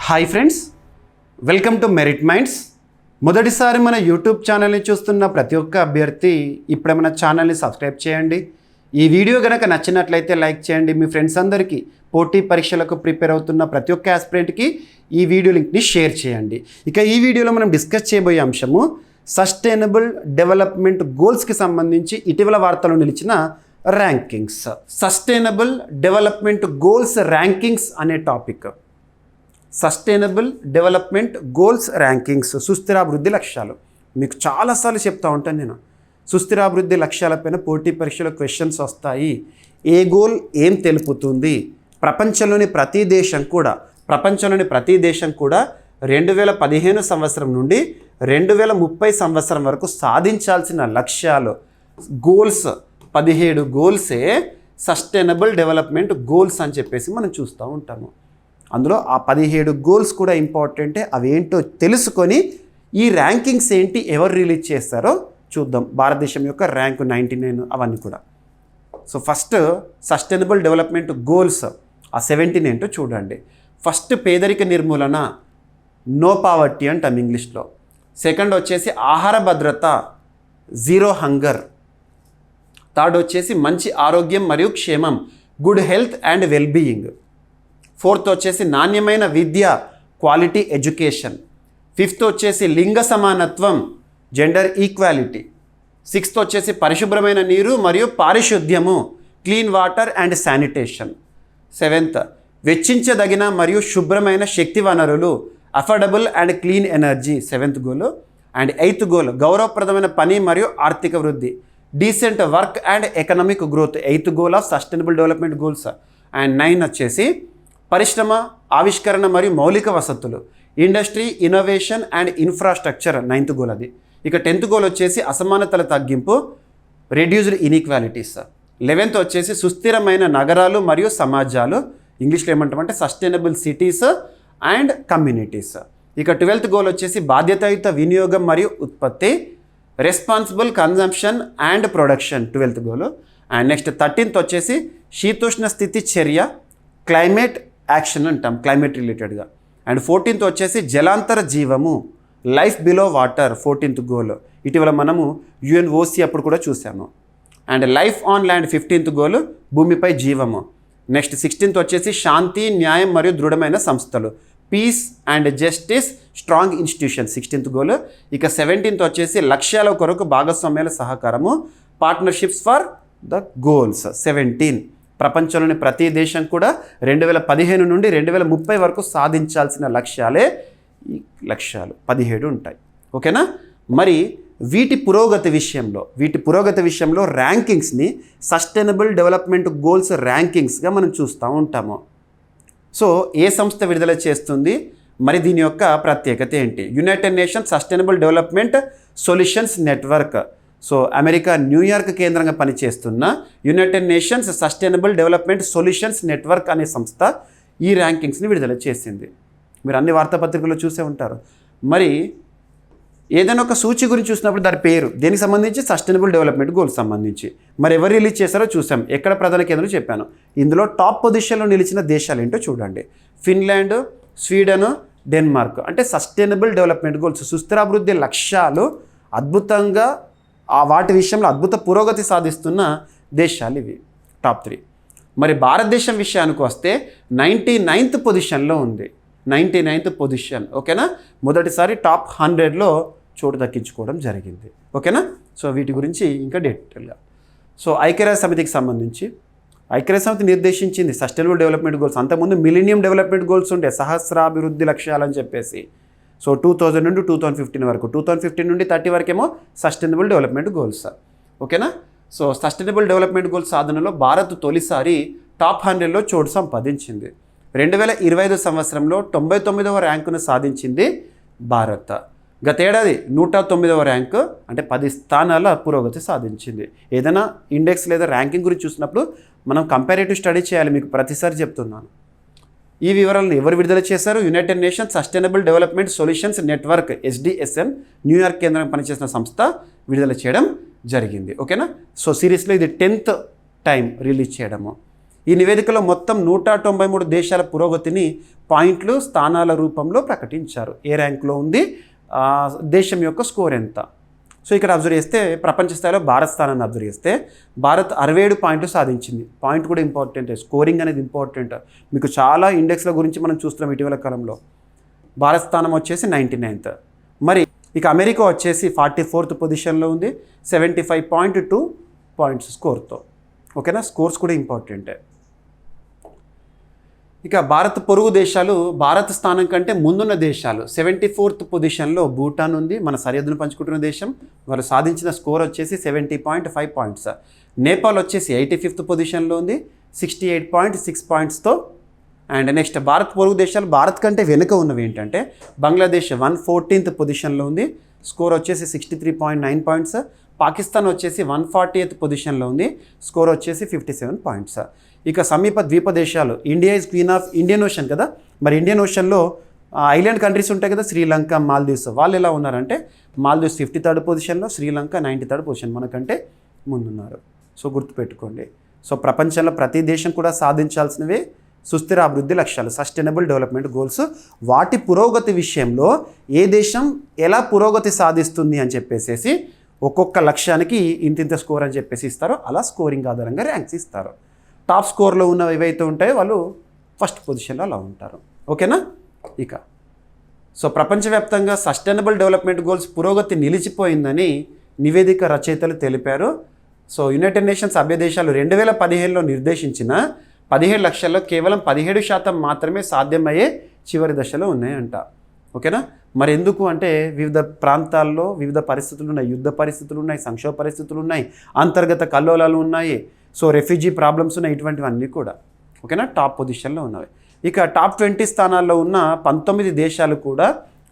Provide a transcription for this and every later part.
Hi friends, welcome to merit minds. మొదటిసారి మన YouTube ఛానల్ని చూస్తున్న ప్రతి ఒక్క అభ్యర్థి ఇప్పుడే మన ఛానల్ని సబ్స్క్రైబ్ చేయండి. ఈ వీడియో కనుక నచ్చినట్లయితే లైక్ చేయండి. మీ ఫ్రెండ్స్ అందరికీ పోటీ పరీక్షలకు ప్రిపేర్ అవుతున్న ప్రతి ఒక్క ఆస్పిరెంట్కి ఈ వీడియో లింక్ని షేర్ చేయండి. ఇక ఈ వీడియోలో మనం డిస్కస్ చేయబోయే అంశము సస్టైనబుల్ డెవలప్మెంట్ గోల్స్కి సంబంధించి ఇటీవల వార్తలు నిలిచిన rankings. Sustainable development goals rankings అనే topic. Sustainable development goals rankings, సుస్థిరాభివృద్ధి లక్ష్యాలు. మీకు చాలాసార్లు చెప్తా ఉంటాను నేను, సుస్థిరాభివృద్ధి లక్ష్యాలపైన పోటీ పరీక్షలో క్వశ్చన్స్ వస్తాయి. ఏ గోల్ ఏం తెలుపుతుంది? ప్రపంచంలోని ప్రతి దేశం కూడా 2015 సంవత్సరం నుండి 2030 సంవత్సరం వరకు సాధించాల్సిన లక్ష్యాలు గోల్స్ 17 గోల్సే సస్టైనబుల్ డెవలప్మెంట్ గోల్స్ అని చెప్పేసి మనం చూస్తూ ఉంటాము. అందులో ఆ 17 గోల్స్ కూడా ఇంపార్టెంటే. అవి ఏంటో తెలుసుకొని ఈ ర్యాంకింగ్స్ ఏంటి, ఎవరు రిలీజ్ చేస్తారో చూద్దాం. భారతదేశం యొక్క ర్యాంకు 99 అవన్నీ కూడా. So first sustainable development goals ఆ 17 ఏంటో చూడండి. ఫస్ట్ పేదరిక నిర్మూలన, నో పావర్టీ అంటాం ఇంగ్లీష్లో. సెకండ్ వచ్చేసి ఆహార భద్రత, జీరో హంగర్. థర్డ్ వచ్చేసి మంచి ఆరోగ్యం మరియు క్షేమం, good health and wellbeing. Fourth వచ్చేసి నాణ్యమైన విద్య, క్వాలిటీ ఎడ్యుకేషన్. ఫిఫ్త్ వచ్చేసి లింగ సమానత్వం, జెండర్ ఈక్వాలిటీ. సిక్స్త్ వచ్చేసి పరిశుభ్రమైన నీరు మరియు పారిశుద్ధ్యము, clean water and sanitation. Seventh వెచ్చించదగిన మరియు శుభ్రమైన శక్తి వనరులు, affordable and clean energy, seventh goal. And eighth goal గౌరవప్రదమైన పని మరియు ఆర్థిక వృద్ధి, decent work and economic growth, eighth goal of sustainable development goals. And 9 వచ్చేసి పరిశ్రమ, ఆవిష్కరణ మరియు మౌలిక వసతులు, industry, innovation and infrastructure, 9th goal అది. ఇక 10th గోల్ వచ్చేసి అసమానతల తగ్గింపు, రెడ్యూస్డ్ ఇన్ఈక్వాలిటీస్. 11th వచ్చేసి సుస్థిరమైన నగరాలు మరియు సమాజాలు, ఇంగ్లీష్లో ఏమంటామంటే సస్టైనబుల్ సిటీస్ అండ్ కమ్యూనిటీస్. ఇక 12th గోల్ వచ్చేసి బాధ్యతాయుత వినియోగం మరియు ఉత్పత్తి, responsible consumption and production, 12th goal. And next 13th వచ్చేసి శీతోష్ణ స్థితి చర్య, క్లైమేట్ యాక్షన్ అంటాం, క్లైమేట్ రిలేటెడ్గా. అండ్ 14th వచ్చేసి జలాంతర జీవము, life below water, 14th goal. ఇటీవల మనము యుఎన్ఓసి అప్పుడు కూడా చూసాము. And life on land, 15th goal, భూమిపై జీవము. నెక్స్ట్ 16th వచ్చేసి శాంతి, న్యాయం మరియు దృఢమైన సంస్థలు, peace and justice, strong institution, 16th గోల్. ఇక 17th వచ్చేసి లక్ష్యాల కొరకు భాగస్వామ్యాల సహకారము, పార్ట్నర్షిప్స్ ఫర్ ద గోల్స్, 17. ప్రపంచంలోని ప్రతి దేశం కూడా 2015 నుండి 2030 వరకు సాధించాల్సిన లక్ష్యాలే ఈ లక్ష్యాలు 17 ఉంటాయి. ఓకేనా? మరి వీటి పురోగతి విషయంలో ర్యాంకింగ్స్ని సస్టైనబుల్ డెవలప్మెంట్ గోల్స్ ర్యాంకింగ్స్గా మనం చూస్తూ ఉంటాము. సో ఏ సంస్థ విడుదల చేస్తుంది, మరి దీని యొక్క ప్రత్యేకత ఏంటి? United nations sustainable development solutions network. So America New York కేంద్రంగా పనిచేస్తున్న United nations sustainable development solutions network అనే సంస్థ ఈ ర్యాంకింగ్స్ని విడుదల చేసింది. మీరు అన్ని వార్తాపత్రికల్లో చూసే ఉంటారు. మరి ఏదైనా ఒక సూచి గురించి చూసినప్పుడు దాని పేరు దేనికి సంబంధించి, సస్టైనబుల్ డెవలప్మెంట్ గోల్స్ సంబంధించి. మరి ఎవరు రిలీజ్ చేశారో చూసాం, ఎక్కడ ప్రధాన కేంద్రం చెప్పాను. ఇందులో టాప్ పొజిషన్లో నిలిచిన దేశాలు ఏంటో చూడండి. Finland, Sweden, Denmark. అంటే సస్టైనబుల్ డెవలప్మెంట్ గోల్స్, సుస్థిరాభివృద్ధి లక్ష్యాలు అద్భుతంగా వాటి విషయంలో అద్భుత పురోగతి సాధిస్తున్న దేశాలు ఇవి, టాప్ 3. మరి భారతదేశం విషయానికి వస్తే 99th పొజిషన్లో ఉంది, 99th పొజిషన్. ఓకేనా? మొదటిసారి టాప్ 100లో చోటు దక్కించుకోవడం జరిగింది. ఓకేనా? సో వీటి గురించి ఇంకా డీటెయిల్గా. సో ఐక్యరాజ్య సమితికి సంబంధించి ఐక్యరాజ్య సమితి నిర్దేశించింది సస్టైనబుల్ డెవలప్మెంట్ గోల్స్. అంతకుముందు మిలీనియం డెవలప్మెంట్ గోల్స్ ఉండే, సహస్రాభివృద్ధి లక్ష్యాలని చెప్పేసి. సో 2000 నుండి 2015 వరకు, 2015 నుండి 30 వరకేమో సస్టైనబుల్ డెవలప్మెంట్ గోల్స్. ఓకేనా? సో సస్టైనబుల్ డెవలప్మెంట్ గోల్స్ సాధనలో భారత్ తొలిసారి టాప్ 100లో చోటు సంపాదించింది. 2025 సంవత్సరంలో 99వ ర్యాంకును సాధించింది భారత్. గతేడాది 109వ ర్యాంకు, అంటే 10 స్థానాల పురోగతి సాధించింది. ఏదైనా ఇండెక్స్ లేదా ర్యాంకింగ్ గురించి చూసినప్పుడు మనం కంపారేటివ్ స్టడీ చేయాలి, మీకు ప్రతిసారి చెప్తున్నాను. ఈ వివరాలను ఎవరు విడుదల చేశారు? United nations sustainable development solutions network, SDSN, New York కేంద్రంగా పనిచేసిన సంస్థ విడుదల చేయడం జరిగింది. ఓకేనా? సో సిరీస్లో ఇది 10th టైం రిలీజ్ చేయడము. ఈ నివేదికలో మొత్తం 193 దేశాల పురోగతిని పాయింట్లు స్థానాల రూపంలో ప్రకటించారు. ఏ ర్యాంకులో ఉంది, దేశం యొక్క స్కోర్ ఎంత. సో ఇక్కడ అబ్జర్వ్ చేస్తే ప్రపంచ స్థాయిలో భారత్ స్థానాన్ని అబ్జర్వ్ చేస్తే భారత్ 67 పాయింట్లు సాధించింది. పాయింట్ కూడా ఇంపార్టెంట్, స్కోరింగ్ అనేది ఇంపార్టెంట్. మీకు చాలా ఇండెక్స్ల గురించి మనం చూస్తున్నాం ఇటీవల కాలంలో. భారత్ స్థానం వచ్చేసి 99th. మరి ఇక అమెరికా వచ్చేసి 44th పొజిషన్లో ఉంది 75.2 పాయింట్స్ స్కోర్తో. ఓకేనా, స్కోర్స్ కూడా ఇంపార్టెంటే. ఇక భారత్ పొరుగు దేశాలు, భారత్ స్థానం కంటే ముందున్న దేశాలు 74th పొజిషన్లో భూటాన్ ఉంది, మన సరిహద్దును పంచుకుంటున్న దేశం. వాళ్ళు సాధించిన స్కోర్ వచ్చేసి 70.5 పాయింట్స్. నేపాల్ వచ్చేసి 85th పొజిషన్లో ఉంది 68.6 పాయింట్స్తో. అండ్ నెక్స్ట్ భారత్ పొరుగు దేశాలు భారత్ కంటే వెనుక ఉన్నవి ఏంటంటే బంగ్లాదేశ్ 114th పొజిషన్లో ఉంది, స్కోర్ వచ్చేసి 63.9 పాయింట్స్. పాకిస్తాన్ వచ్చేసి 140th పొజిషన్లో ఉంది, స్కోర్ వచ్చేసి 57 పాయింట్స్. ఇక సమీప ద్వీప దేశాలు, India is queen of Indian ocean కదా, మరి ఇండియన్ ఓషన్లో ఐలాండ్ కంట్రీస్ ఉంటాయి కదా, శ్రీలంక, మాల్దీవ్స్. వాళ్ళు ఎలా ఉన్నారంటే మాల్దీవ్స్ 53rd పొజిషన్లో, శ్రీలంక 93rd పొజిషన్, మనకంటే ముందున్నారు. సో గుర్తుపెట్టుకోండి. సో ప్రపంచంలో ప్రతి దేశం కూడా సాధించాల్సినవే సుస్థిర అభివృద్ధి లక్ష్యాలు, సస్టైనబుల్ డెవలప్మెంట్ గోల్స్. వాటి పురోగతి విషయంలో ఏ దేశం ఎలా పురోగతి సాధిస్తుంది అని చెప్పేసి ఒక్కొక్క లక్ష్యానికి ఇంతింత స్కోర్ అని చెప్పేసి ఇస్తారు. అలా స్కోరింగ్ ఆధారంగా ర్యాంక్స్ ఇస్తారు. టాప్ స్కోర్లో ఉన్నవి ఏవైతే ఉంటాయో వాళ్ళు ఫస్ట్ పొజిషన్లో అలా ఉంటారు. ఓకేనా. ఇక సో ప్రపంచవ్యాప్తంగా సస్టైనబుల్ డెవలప్మెంట్ గోల్స్ పురోగతి నిలిచిపోయిందని నివేదిక రచయితలు తెలిపారు. సో యునైటెడ్ నేషన్స్ సభ్య దేశాలు 2015లో నిర్దేశించిన 17 లక్షల్లో కేవలం 17% మాత్రమే సాధ్యమయ్యే చివరి దశలో ఉన్నాయంట. ఓకేనా. మరి ఎందుకు అంటే వివిధ ప్రాంతాల్లో వివిధ పరిస్థితులు ఉన్నాయి, యుద్ధ పరిస్థితులు ఉన్నాయి, సంక్షోభ పరిస్థితులు ఉన్నాయి, అంతర్గత కల్లోలాలు ఉన్నాయి, సో రెఫ్యూజీ ప్రాబ్లమ్స్ ఉన్నాయి, ఇటువంటివన్నీ కూడా. ఓకేనా, టాప్ పొజిషన్లో ఉన్నవి. ఇక టాప్ 20 స్థానాల్లో ఉన్న 19 దేశాలు కూడా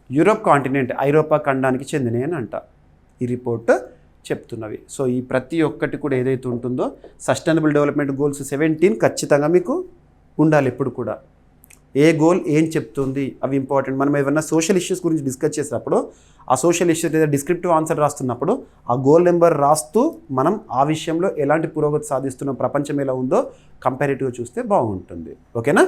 యూరోప్ కాంటినెంట్, ఐరోపా ఖండానికి చెందినవి అని అంట ఈ రిపోర్ట్ చెప్తున్నవి. సో ఈ ప్రతి ఒక్కటి కూడా ఏదైతే ఉంటుందో సస్టైనబుల్ డెవలప్మెంట్ గోల్స్ 17 ఖచ్చితంగా మీకు ఉండాలి. ఎప్పుడు కూడా ఏ గోల్ ఏం చెప్తుంది అవి ఇంపార్టెంట్. మనం ఏమన్నా సోషల్ ఇష్యూస్ గురించి డిస్కస్ చేసినప్పుడు ఆ సోషల్ ఇష్యూస్ లేదా డిస్క్రిప్టివ్ ఆన్సర్ రాస్తున్నప్పుడు ఆ గోల్ నెంబర్ రాస్తూ మనం ఆ విషయంలో ఎలాంటి పురోగతి సాధిస్తున్న ప్రపంచం ఎలా ఉందో కంపారిటివ్గా చూస్తే బాగుంటుంది. ఓకేనా.